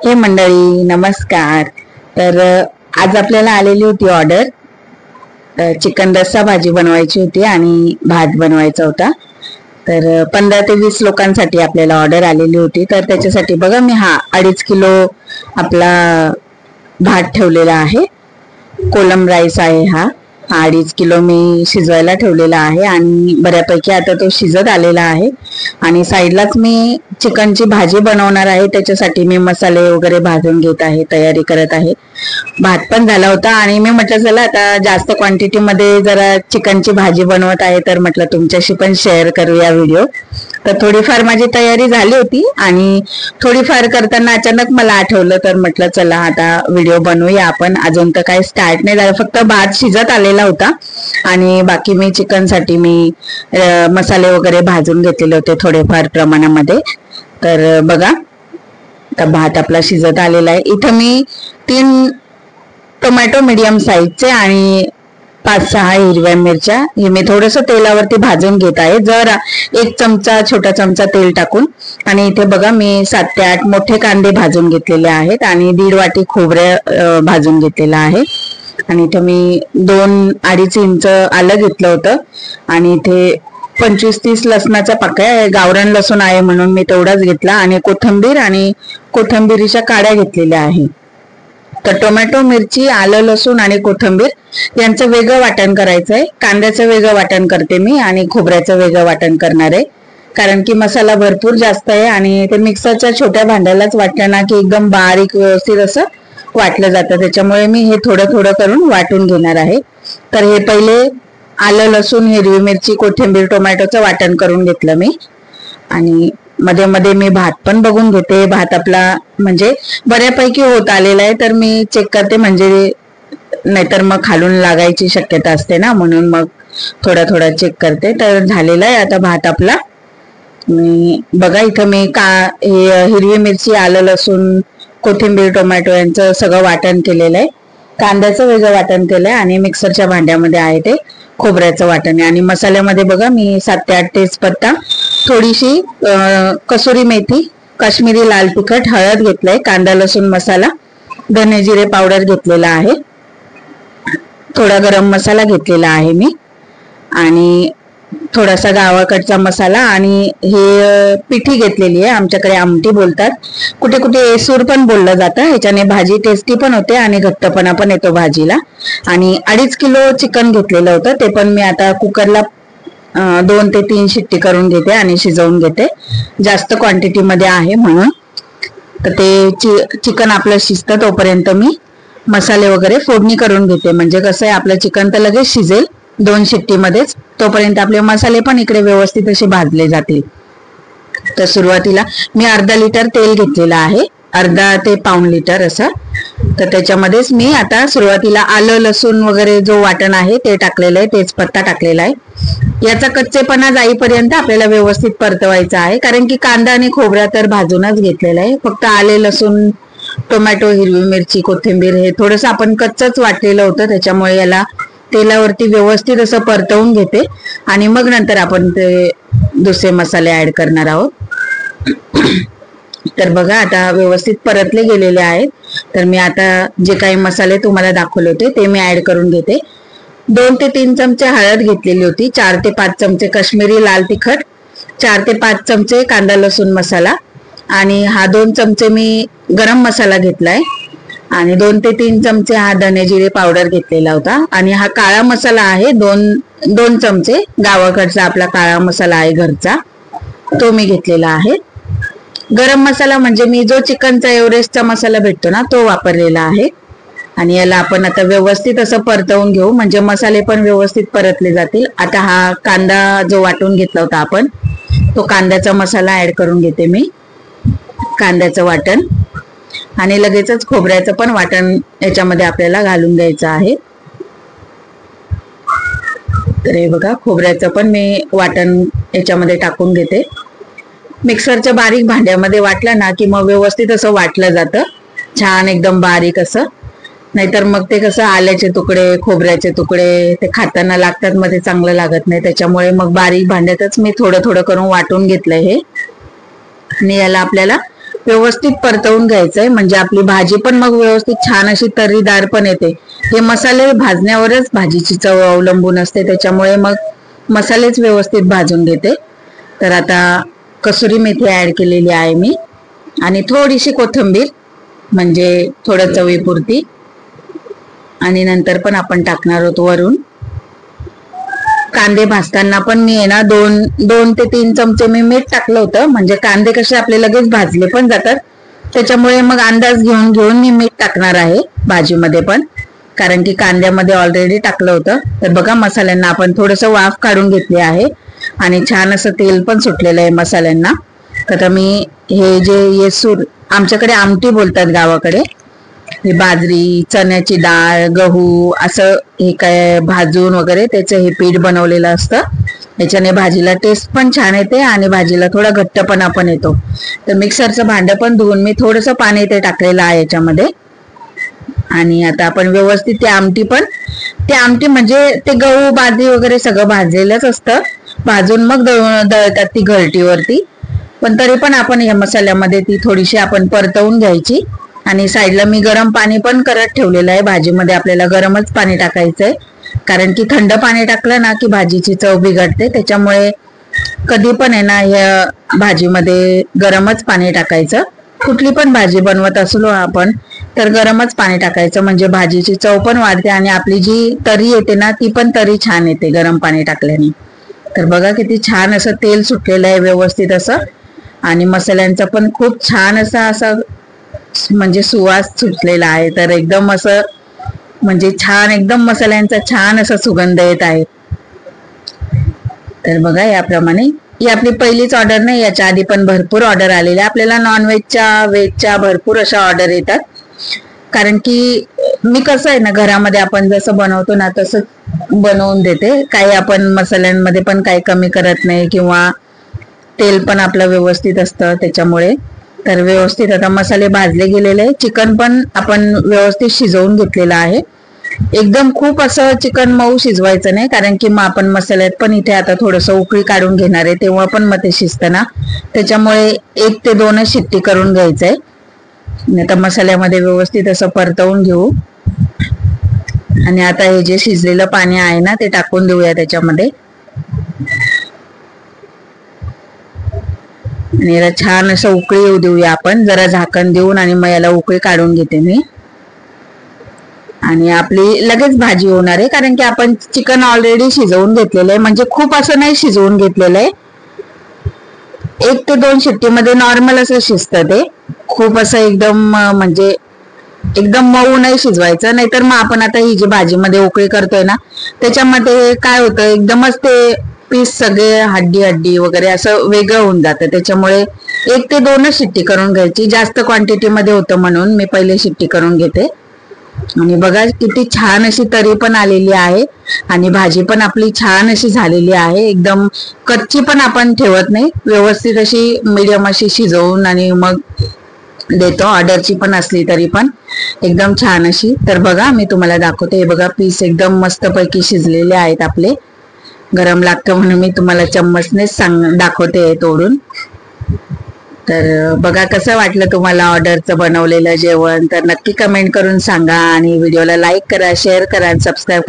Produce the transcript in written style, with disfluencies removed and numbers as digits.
हे मंडळी नमस्कार. तर आज आपल्याला आलेली होती ऑर्डर. चिकन रस्सा भाजी बनवायची होती आणि भात बनवायचा होता. तर 15 ते 20 लोकांसाठी आपल्याला ऑर्डर आलेली होती. तर त्याच्यासाठी बघा मी 2.5 किलो आपला भात ठेवलेला आहे. कोलम राईस आहे हा 2.5 किलो मी शिजवायला ठेवलेला आहे आणि बऱ्यापैकी आता तो शिजत आलेला आहे. आणि साईडलाच मी चिकनची भाजी बनवणार आहे, त्याच्यासाठी मी मसाले वगैरे भाजून घेत आहे, तयारी करत आहे. भात पण झाला होता आणि मी म्हटलं चला आता जास्त क्वांटिटी मध्ये जरा चिकनची भाजी बनवत आहे तर म्हटलं तुमच्याशी पण शेअर करूया व्हिडिओ. तर थोडीफार माझी तयारी झाली होती आणि थोडीफार करताना अचानक मला आठवलं तर म्हटलं चला आता व्हिडिओ बनवूया आपण. अजून तर काही स्टार्ट नाही झालं, फक्त भात शिजत आलेला होता आणि बाकी मी चिकन साठी मी मसाले वगैरे भाजून घेतलेले होते थोडेफार प्रमाणामध्ये. तर बघा आता भात आपला शिजत आलेला आहे. इथं मी 3 टोमॅटो मीडियम साईजचे आणि 5-6 हिरव्या मिरच्या हे मी थोडस तेलावरती भाजून घेत आहे, जरा 1 चमचा छोटा चमचा तेल टाकून. आणि इथे बघा मी 7 ते 8 मोठे कांदे भाजून घेतलेले आहेत आणि 1.5 वाटी खोबरे भाजून घेतलेला आहे. आणि इथे मी 2-2.5 इंच आलं घेतलं होतं आणि इथे 25-30 लसणाच्या पाकळ्या, गावरान लसूण आहे म्हणून मी तेवढाच घेतला. आणि कोथिंबीर आणि कोथिंबीरीच्या काड्या घेतलेल्या आहे. तर टोमॅटो, मिरची, आलं, लसूण आणि कोथिंबीर यांचं वेगळं वाटण करायचं आहे. कांद्याचं वेगळं वाटण करते मी आणि खोबऱ्याचं वेगळं वाटण करणार आहे, कारण की मसाला भरपूर जास्त आहे आणि ते मिक्सरच्या छोट्या भांड्यालाच वाटलं ना की एकदम बारीक व्यवस्थित असं वाटलं जातं. त्याच्यामुळे मी हे थोडं थोडं करून वाटून घेणार आहे. तर हे पहिले आलं, लसूण, हिरवी मिरची, कोथिंबीर, टोमॅटोचं वाटण करून घेतलं मी. आणि मध्ये मध्ये मी भात पण बघून घेते. भात आपला म्हणजे बऱ्यापैकी होत आलेला आहे, तर मी चेक करते, म्हणजे नाहीतर मग खालून लागायची शक्यता असते ना, म्हणून मग थोडा थोडा चेक करते. तर झालेला आहे आता भात आपला. बघा इथं मी हिरवी मिरची, आलं, लसूण, कोथिंबीर, टोमॅटो यांचं सगळं वाटण केलेलं आहे. कांद्याचं वेगळं वाटण केलंय आणि मिक्सरच्या भांड्यामध्ये आहे ते खोबऱ्याचं वाटण आहे. आणि मसाल्यामध्ये बघा मी 7 ते 8 तेजपत्ता, थोडीशी कसुरी मेथी, काश्मीरी लाल तिखट, हळद घेतलंय, कांदा लसूण मसाला, धने जिरे पावडर घेतलेला आहे, थोडा गरम मसाला घेतलेला आहे मी, आणि थोडासा गावाकडचा मसाला. आणि हे पिठी घेतलेली आहे, आमच्याकडे आमटी बोलतात, कुठे कुठे एसूर पण बोललं जातं. ह्याच्याने भाजी टेस्टी पण होते आणि घट्टपणा पण येतो भाजीला. आणि 2.5 किलो चिकन घेतलेलं होतं, ते पण मी आता कुकरला 2 ते 3 शिट्टी करून घेते आणि शिजवून घेते, जास्त क्वांटिटी मध्ये आहे म्हणून. तर ते चिकन आपलं शिजतं तोपर्यंत मी मसाले वगैरे फोडणी करून घेते, म्हणजे कसं आहे आपलं चिकन तर लगेच शिजेल 2 शिट्टीमध्येच, तोपर्यंत आपले मसाले पण इकडे व्यवस्थित असे भाजले जातील. तर सुरुवातीला मी अर्धा लिटर तेल घेतलेलं आहे, अर्धा ते पाऊण लिटर असं. तर त्याच्यामध्येच मी आता सुरुवातीला आलं लसूण वगैरे जो वाटण आहे ते टाकलेलं आहे, तेजपत्ता टाकलेला आहे. याचा कच्चेपणा जाईपर्यंत आपल्याला व्यवस्थित परतवायचा आहे, कारण की कांदा आणि खोबरा तर भाजूनच घेतलेला आहे. फक्त आले, लसूण, टोमॅटो, हिरवी मिरची, कोथिंबीर हे थोडंसं आपण कच्चच वाटलेलं होतं, त्याच्यामुळे याला तेलावरती व्यवस्थित असं परतवून घेते आणि मग नंतर आपण ते दुसरे मसाले ऍड करणार आहोत. तर बघा आता व्यवस्थित परतले गेलेले आहेत. तर मी आता जे काही मसाले तुम्हाला दाखवले होते ते मी ऍड करून घेते. 2 ते 3 चमचे हळद घेतलेली होती, 4 ते 5 चमचे काश्मीरी लाल तिखट, 4 ते 5 चमचे कांदा लसूण मसाला, आणि 2 चमचे मी गरम मसाला घेतलाय, आणि 2 ते 3 चमचे धने जिरे पावडर घेतलेला होता. आणि काळा मसाला आहे 2 चमचे, गावाकडचा आपला काळा मसाला आहे घरचा, तो मी घेतलेला आहे. गरम मसाला म्हणजे मी जो चिकनचा एव्हरेस्टचा मसाला भेटतो ना तो वापरलेला आहे. आणि याला आपण आता व्यवस्थित असं परतवून घेऊ, म्हणजे मसाले पण व्यवस्थित परतले जातील. आता हा कांदा जो वाटून घेतला होता आपण, तो कांद्याचा मसाला ऍड करून घेते मी, कांद्याचं वाटण. आणि लगेचच खोबऱ्याचं पण वाटण याच्यामध्ये आपल्याला घालून द्यायचं आहे. तर हे बघा खोबऱ्याचं पण मी वाटण याच्यामध्ये टाकून घेते. मिक्सरच्या बारीक भांड्यामध्ये वाटलं ना की मग व्यवस्थित असं वाटलं जातं, छान एकदम बारीक असं. नाहीतर मग ते कसं आल्याचे तुकडे, खोबऱ्याचे तुकडे ते खाताना लागतात, मग ते चांगलं लागत नाही. त्याच्यामुळे मग बारीक भांड्यातच मी थोडं थोडं करून वाटून घेतलंय हे. आणि याला आपल्याला व्यवस्थित परतवून घ्यायचंय, म्हणजे आपली भाजी पण मग व्यवस्थित छान अशी तर्रीदार पण येते. हे मसाले भाजण्यावरच भाजीची चव अवलंबून असते, त्याच्यामुळे मग मसालेच व्यवस्थित भाजून घेते. तर आता कसुरी मेथी ऍड केलेली आहे मी, आणि थोडीशी कोथिंबीर, म्हणजे थोडं चवीपुरती. आणि नंतर पण आपण टाकणार आहोत वरून. कांदे भाजताना पण मी आहे ना 2 ते 3 चमचे मी मीठ टाकलं होतं, म्हणजे कांदे कसे आपले लगेच भाजले पण जातात, त्याच्यामुळे मग अंदाज घेऊन मी मीठ टाकणार आहे भाजीमध्ये पण, कारण की कांद्यामध्ये ऑलरेडी टाकलं होतं. तर बघा, मसाल्यांना आपण थोडंसं वाफ काढून घेतली आहे आणि छान असं तेल पण सुटलेलं आहे मसाल्यांना. तर मी हे जे येसूर, आमच्याकडे आमटी बोलतात गावाकडे, हे बाजरी, चण्याची डाळ, गहू असं हे काय भाजून वगैरे त्याचं हे पीठ बनवलेलं असतं. याच्याने भाजीला टेस्ट पण छान येते आणि भाजीला थोडा घट्टपणा पण येतो. तर मिक्सरचं भांडं पण धुवून मी थोडंसं पाणी ते टाकलेलं आहे याच्यामध्ये. आणि आता आपण व्यवस्थित ते आमटी म्हणजे ते गहू, बाजरी वगैरे सगळं भाजलेलंच असतं, भाजून मग दळतात ती घरटीवरती. पण तरी पण आपण या मसाल्यामध्ये ती थोडीशी आपण परतवून घ्यायची. आणि साईडला मी गरम पाणी पण करत ठेवलेलं आहे. भाजीमध्ये आपल्याला गरमच पाणी टाकायचंय, कारण की थंड पाणी टाकलं ना की भाजीची चव बिघडते. त्याच्यामुळे कधी पण आहे ना या भाजीमध्ये गरमच पाणी टाकायचं. कुठली पण भाजी बनवत असलो आपण तर गरमच पाणी टाकायचं, म्हणजे भाजीची चव पण वाढते आणि आपली जी तरी येते ना ती पण तरी छान येते गरम पाणी टाकल्याने. तर बघा किती छान असं तेल सुटलेलं आहे व्यवस्थित असं, आणि मसाल्यांचा पण खूप छान असा म्हणजे सुवास सुटलेला आहे. तर एकदम असं म्हणजे छान, एकदम मसाल्यांचा छान असा सुगंध येत आहे. तर बघा, याप्रमाणे ही आपली पहिलीच ऑर्डर नाही, याच्या आधी पण भरपूर ऑर्डर आलेल्या. आपल्याला नॉनव्हेजच्या, व्हेजच्या भरपूर अशा ऑर्डर येतात, कारण की मी कसं आहे ना घरामध्ये आपण जसं बनवतो ना तसं बनवून देते. काही आपण मसाल्यांमध्ये पण काही कमी करत नाही, किंवा तेल पण आपलं व्यवस्थित असतं त्याच्यामुळे. तर व्यवस्थित आता मसाले भाजले गेलेले आहे. चिकन पण आपण व्यवस्थित शिजवून घेतलेलं आहे. एकदम खूप असं चिकन मऊ शिजवायचं नाही, कारण की मग आपण मसाल्यात पण इथे आता थोडंसं उकळी काढून घेणार आहे, तेव्हा पण मग ते शिजतं ना, त्याच्यामुळे 1 ते 2च शिट्टी करून घ्यायचंय. आता मसाल्यामध्ये व्यवस्थित असं परतवून घेऊ. आणि आता हे जे शिजलेलं पाणी आहे ना ते टाकून देऊया त्याच्यामध्ये. आणि याला छान असं उकळी येऊ देऊया आपण, जरा झाकण देऊन, आणि मग याला उकळी काढून घेते मी. आणि आपली लगेच भाजी होणार आहे, कारण की आपण चिकन ऑलरेडी शिजवून घेतलेलं आहे, म्हणजे खूप असं नाही शिजवून घेतलेलं आहे. 1 ते 2 शिट्टीमध्ये नॉर्मल असं शिजतं ते. खूप असं एकदम म्हणजे एकदम मऊ नाही शिजवायचं, नाहीतर मग आपण आता ही जी भाजीमध्ये उकळी करतोय ना त्याच्यामध्ये काय होतं, एकदमच ते पीस सगळे हड्डी वगैरे असं वेगळं होऊन जातं. त्याच्यामुळे 1 ते 2च शिट्टी करून घ्यायची. जास्त क्वांटिटीमध्ये होतं म्हणून मी पहिले शिट्टी करून घेते. आणि बघा किती छान अशी तरी पण आलेली आहे, आणि भाजी पण आपली छान अशी झालेली आहे. एकदम कच्ची पण आपण ठेवत नाही, व्यवस्थित अशी मीडियम अशी शिजवून आणि मग देतो. ऑर्डरची पण असली तरी पण एकदम छान अशी. तर बघा मी तुम्हाला दाखवते, हे बघा पीस एकदम मस्तपैकी शिजलेले आहेत आपले. गरम लागतं म्हणून मी तुम्हाला चम्मचनेच दाखवते तोडून. तर बघा कसं वाटलं तुम्हाला ऑर्डरचं बनवलेलं जेवण, तर नक्की कमेंट करून सांगा. आणि व्हिडिओला लाईक करा, शेअर करा, सबस्क्राईब करा.